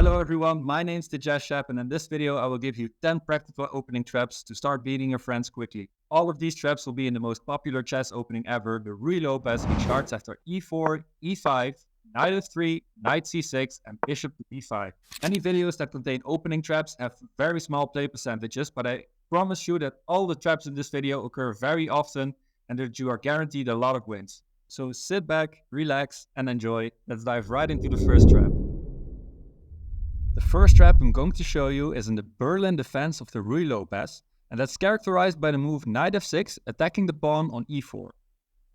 Hello everyone, my name is the Jazz Chef, and in this video I will give you 10 practical opening traps to start beating your friends quickly. All of these traps will be in the most popular chess opening ever, the Ruy Lopez, which starts after e4, e5, knight f3, knight c6, and bishop to b5. Many videos that contain opening traps have very small play percentages, but I promise you that all the traps in this video occur very often and that you are guaranteed a lot of wins. So sit back, relax, and enjoy. Let's dive right into the first trap. The first trap I'm going to show you is in the Berlin defense of the Ruy Lopez, and that's characterized by the move knight f6 attacking the pawn on e4.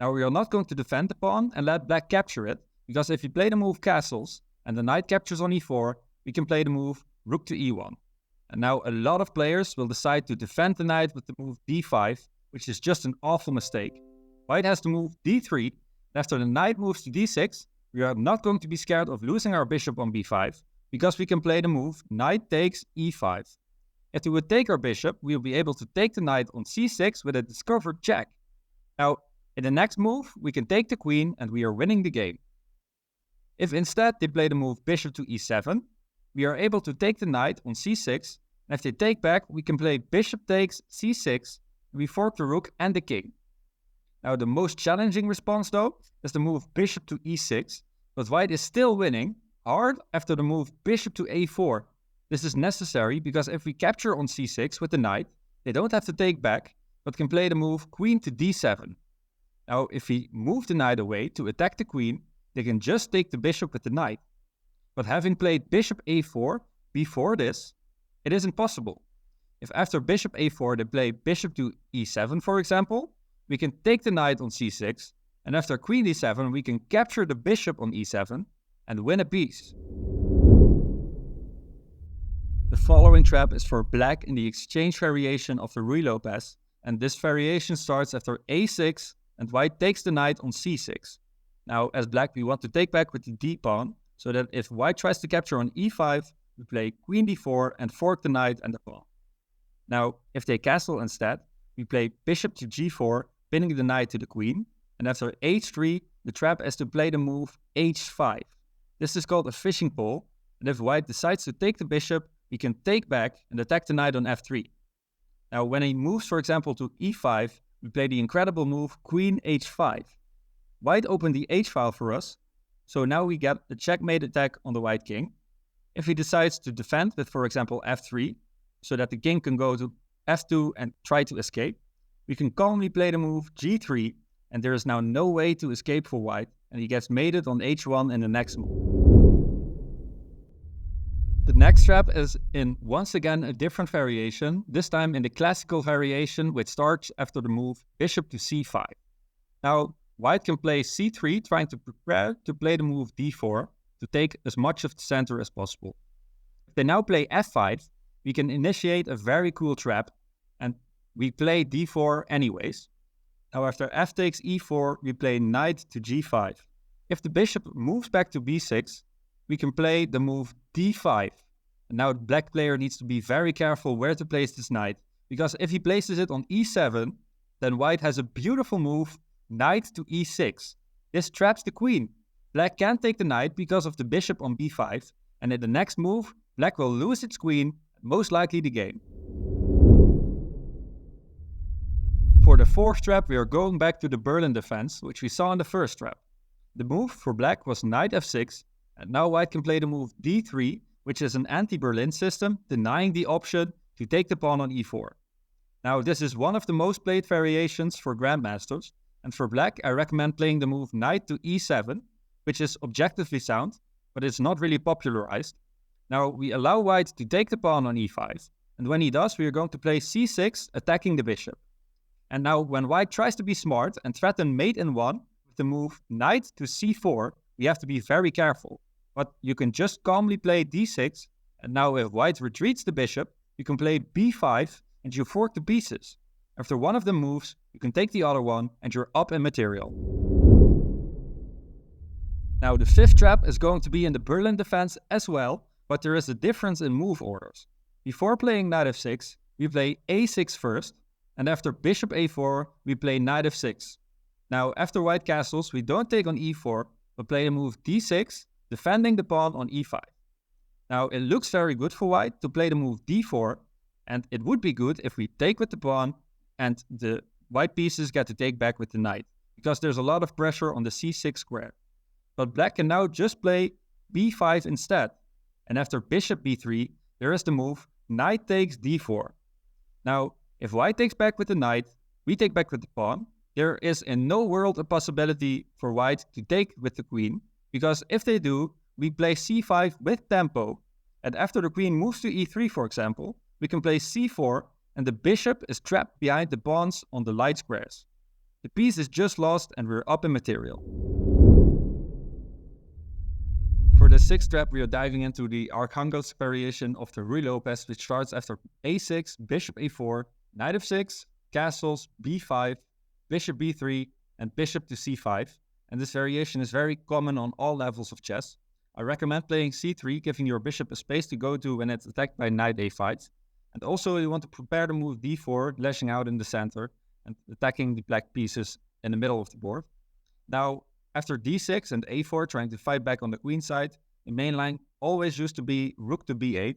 Now we are not going to defend the pawn and let black capture it, because if we play the move castles and the knight captures on e4, we can play the move rook to e1. And now a lot of players will decide to defend the knight with the move d5, which is just an awful mistake. White has to move d3, and after the knight moves to d6, we are not going to be scared of losing our bishop on b5, because we can play the move knight takes e5. If we would take our bishop, we will be able to take the knight on c6 with a discovered check. Now, in the next move, we can take the queen and we are winning the game. If instead they play the move bishop to e7, we are able to take the knight on c6, and if they take back, we can play bishop takes c6, and we fork the rook and the king. Now, the most challenging response though is the move bishop to e6, but white is still winning hard after the move bishop to a4. This is necessary because if we capture on c6 with the knight, they don't have to take back, but can play the move queen to d7. Now, if we move the knight away to attack the queen, they can just take the bishop with the knight. But having played bishop a4 before this, it isn't possible. If after bishop a4 they play bishop to e7, for example, we can take the knight on c6, and after queen d7 we can capture the bishop on e7, and win a piece. The following trap is for black in the exchange variation of the Ruy Lopez, and this variation starts after a6 and white takes the knight on c6. Now, as black, we want to take back with the d-pawn, so that if white tries to capture on e5, we play queen d4 and fork the knight and the pawn. Now, if they castle instead, we play bishop to g4, pinning the knight to the queen, and after h3, the trap is to play the move h5. This is called a fishing pole, and if white decides to take the bishop, he can take back and attack the knight on f3. Now, when he moves, for example, to e5, we play the incredible move queen h5. White opened the h file for us, so now we get a checkmate attack on the white king. If he decides to defend with, for example, f3, so that the king can go to f2 and try to escape, we can calmly play the move g3, and there is now no way to escape for white, and he gets mated on h1 in the next move. The next trap is in, once again, a different variation, this time in the classical variation which starts after the move bishop to c5. Now, white can play c3, trying to prepare to play the move d4 to take as much of the center as possible. If they now play f5, we can initiate a very cool trap, and we play d4 anyways. Now, after f takes e4, we play knight to g5. If the bishop moves back to b6, we can play the move d5. And now the black player needs to be very careful where to place this knight, because if he places it on e7, then white has a beautiful move, knight to e6. This traps the queen. Black can't take the knight because of the bishop on b5, and in the next move, black will lose its queen, most likely the game. For the fourth trap, we are going back to the Berlin defense, which we saw in the first trap. The move for black was knight f6, and now white can play the move d3, which is an anti-Berlin system, denying the option to take the pawn on e4. Now, this is one of the most played variations for grandmasters, and for black, I recommend playing the move knight to e7, which is objectively sound, but it's not really popularized. Now, we allow white to take the pawn on e5, and when he does, we are going to play c6, attacking the bishop. And now, when white tries to be smart and threaten mate in one with the move knight to c4, we have to be very careful. But you can just calmly play d6, and now if white retreats the bishop, you can play b5 and you fork the pieces. After one of them moves, you can take the other one and you're up in material. Now, the fifth trap is going to be in the Berlin defense as well, but there is a difference in move orders. Before playing knight f6, we play a6 first, and after bishop a4, we play knight f6. Now, after white castles, we don't take on e4, but play the move d6, defending the pawn on e5. Now, it looks very good for white to play the move d4, and it would be good if we take with the pawn and the white pieces get to take back with the knight, because there's a lot of pressure on the c6 square. But black can now just play b5 instead, and after bishop b3, there is the move knight takes d4. Now, if white takes back with the knight, we take back with the pawn, there is in no world a possibility for white to take with the queen, because if they do, we play c5 with tempo, and after the queen moves to e3, for example, we can play c4, and the bishop is trapped behind the pawns on the light squares. The piece is just lost and we're up in material. For the sixth trap, we are diving into the Arkhangelsk variation of the Ruy Lopez, which starts after a6, bishop a4, knight f6, castles, b5, bishop b3, and bishop to c5. And this variation is very common on all levels of chess. I recommend playing c3, giving your bishop a space to go to when it's attacked by knight a5. And also you want to prepare the move d4, lashing out in the center and attacking the black pieces in the middle of the board. Now, after d6 and a4, trying to fight back on the queen side, the main line always used to be rook to b8.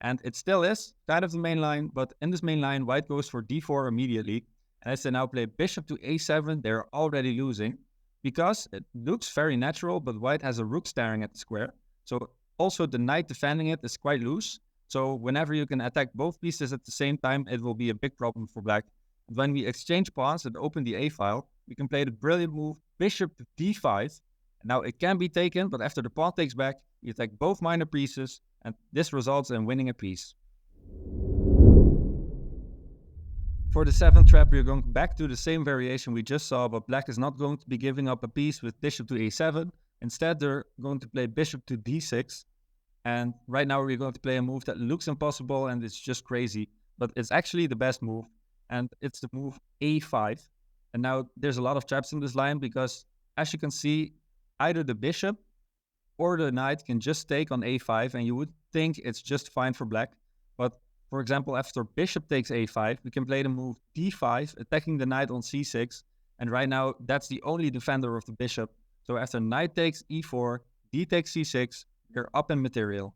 And it still is kind of the main line, but in this main line, white goes for d4 immediately. And as they now play bishop to a7, they're already losing, because it looks very natural, but white has a rook staring at the square. So also the knight defending it is quite loose. So whenever you can attack both pieces at the same time, it will be a big problem for black. When we exchange pawns and open the a file, we can play the brilliant move bishop to d5. Now it can be taken, but after the pawn takes back, we attack both minor pieces, and this results in winning a piece. For the seventh trap, we are going back to the same variation we just saw, but black is not going to be giving up a piece with bishop to a7. Instead, they're going to play bishop to d6. And right now we're going to play a move that looks impossible and it's just crazy, but it's actually the best move, and it's the move a5. And now there's a lot of traps in this line, because as you can see, either the bishop or the knight can just take on a5, and you would think it's just fine for black. But for example, after bishop takes a5, we can play the move d5, attacking the knight on c6. And right now, that's the only defender of the bishop. So after knight takes e4, d takes c6, we're up in material.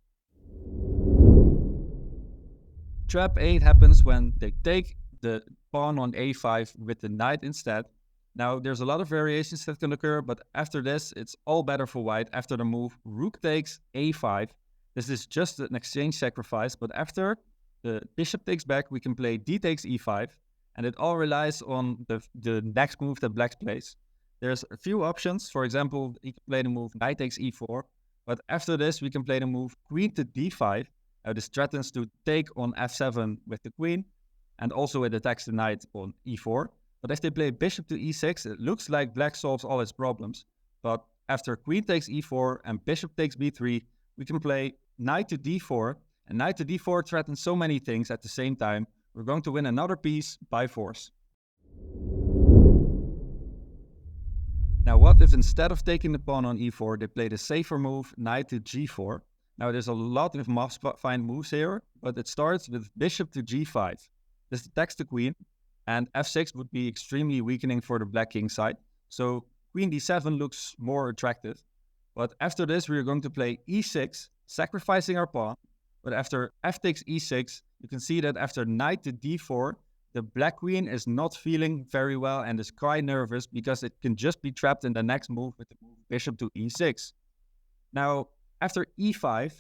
Trap 8 happens when they take the pawn on a5 with the knight instead. Now, there's a lot of variations that can occur, but after this, it's all better for white after the move rook takes a5. This is just an exchange sacrifice, but after the bishop takes back, we can play d takes e5, and it all relies on the next move that black plays. There's a few options. For example, you can play the move knight takes e4, but after this, we can play the move queen to d5. This threatens to take on f7 with the queen, and also it attacks the knight on e4. But if they play bishop to e6, it looks like black solves all its problems. But after queen takes e4 and bishop takes b3, we can play knight to d4, and knight to d4 threatens so many things at the same time. We're going to win another piece by force. Now what if instead of taking the pawn on e4, they play the safer move knight to g4? Now there's a lot of fine moves here, but it starts with bishop to g5. This attacks the queen, and f6 would be extremely weakening for the black king side. So queen d7 looks more attractive. But after this, we are going to play e6, sacrificing our pawn. But after f takes e6, you can see that after knight to d4, the black queen is not feeling very well and is quite nervous, because it can just be trapped in the next move with the move bishop to e6. Now, after e5,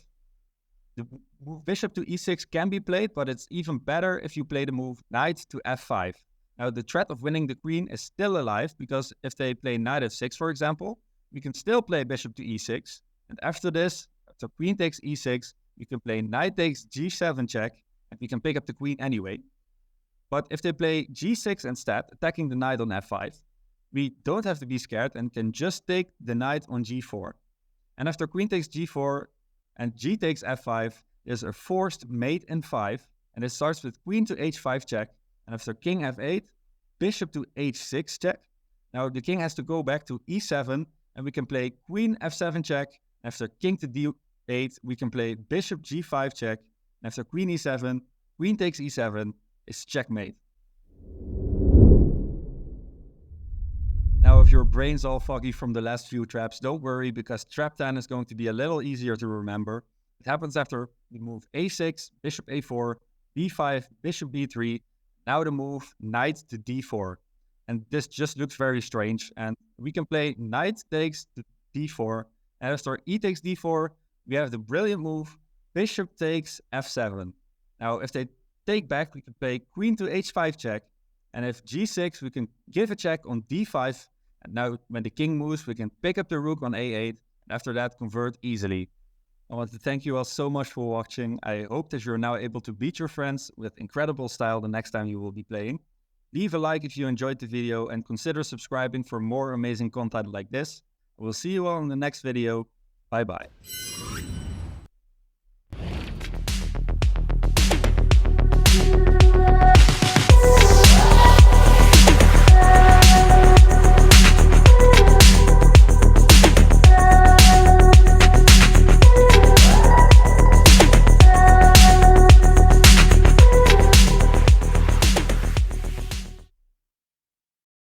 the move bishop to e6 can be played, but it's even better if you play the move knight to f5. Now, the threat of winning the queen is still alive, because if they play knight f6, for example, we can still play bishop to e6. And after this, after queen takes e6, we can play knight takes g7 check, and we can pick up the queen anyway. But if they play g6 instead, attacking the knight on f5, we don't have to be scared and can just take the knight on g4. And after queen takes g4 and g takes f5, there's a forced mate in 5, and it starts with queen to h5 check, and after king f8, bishop to h6 check. Now the king has to go back to e7, and we can play queen f7 check. After king to d8, we can play bishop g5 check, and after queen e7, queen takes e7 is checkmate. Now, if your brain's all foggy from the last few traps, don't worry, because trap 10 is going to be a little easier to remember. It happens after the move a6, bishop a4, b5, bishop b3. Now the move knight to d4. And this just looks very strange. And we can play knight takes to d4. And after e takes d4, we have the brilliant move bishop takes f7. Now, if they take back, we can play queen to h5 check. And if g6, we can give a check on d5. And now when the king moves, we can pick up the rook on a8. And after that, convert easily. I want to thank you all so much for watching. I hope that you're now able to beat your friends with incredible style the next time you will be playing. Leave a like if you enjoyed the video and consider subscribing for more amazing content like this. I will see you all in the next video. Bye bye.